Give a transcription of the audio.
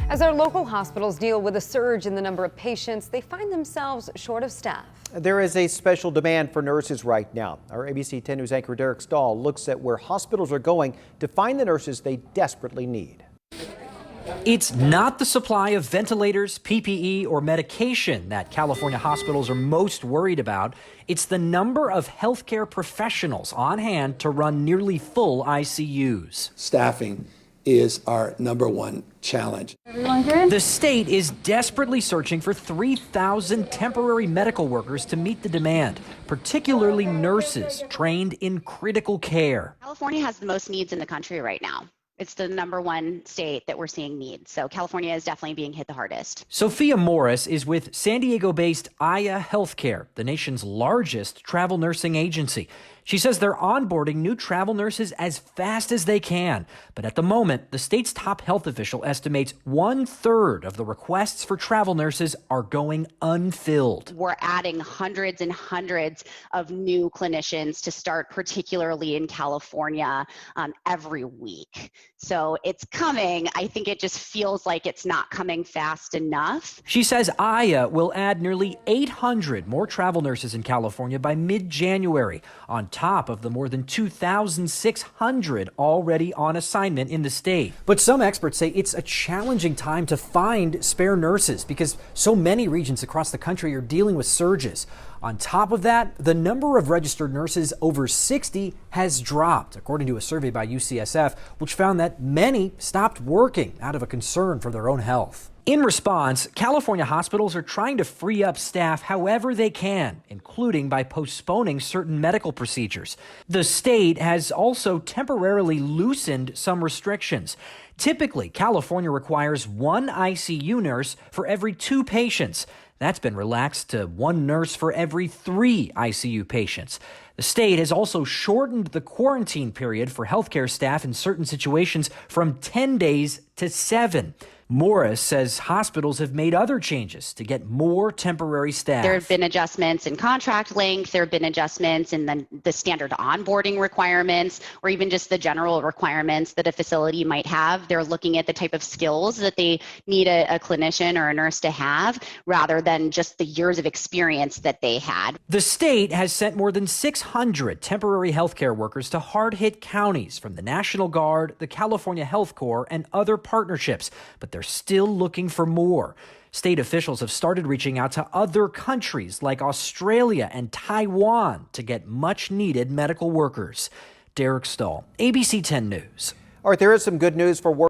As our local hospitals deal with a surge in the number of patients, they find themselves short of staff. There is a special demand for nurses right now. Our ABC 10 News anchor Derek Stahl looks at where hospitals are going to find the nurses they desperately need. It's not the supply of ventilators, PPE, or medication that California hospitals are most worried about. It's the number of healthcare professionals on hand to run nearly full ICUs. Staffing is our number one challenge. Everyone good? The state is desperately searching for 3,000 temporary medical workers to meet the demand, particularly nurses trained in critical care. California has the most needs in the country right now. It's the number one state that we're seeing needs. So California is definitely being hit the hardest. Sophia Morris is with San Diego-based Aya Healthcare, the nation's largest travel nursing agency. She says they're onboarding new travel nurses as fast as they can. But at the moment, the state's top health official estimates 1/3 of the requests for travel nurses are going unfilled. We're adding hundreds and hundreds of new clinicians to start, particularly in California, every week. So it's coming. I think it just feels like it's not coming fast enough. She says Aya will add nearly 800 more travel nurses in California by mid-January, on top of the more than 2,600 already on assignment in the state. But some experts say it's a challenging time to find spare nurses because so many regions across the country are dealing with surges. On top of that, the number of registered nurses over 60 has dropped, according to a survey by UCSF, which found that many stopped working out of a concern for their own health. In response, California hospitals are trying to free up staff however they can, including by postponing certain medical procedures. The state has also temporarily loosened some restrictions. Typically, California requires one ICU nurse for every 2 patients. That's been relaxed to 1 nurse for every 3 ICU patients. The state has also shortened the quarantine period for healthcare staff in certain situations from 10 days to 7. Morris says hospitals have made other changes to get more temporary staff. There have been adjustments in contract length. There have been adjustments in the standard onboarding requirements, or even just the general requirements that a facility might have. They're looking at the type of skills that they need a clinician or a nurse to have, rather than just the years of experience that they had. The state has sent more than 600 temporary healthcare workers to hard-hit counties from the National Guard, the California Health Corps, and other partnerships, but they're still looking for more. State officials have started reaching out to other countries like Australia and Taiwan to get much-needed medical workers. Derek Stahl, ABC 10 News. All right, there is some good news for work.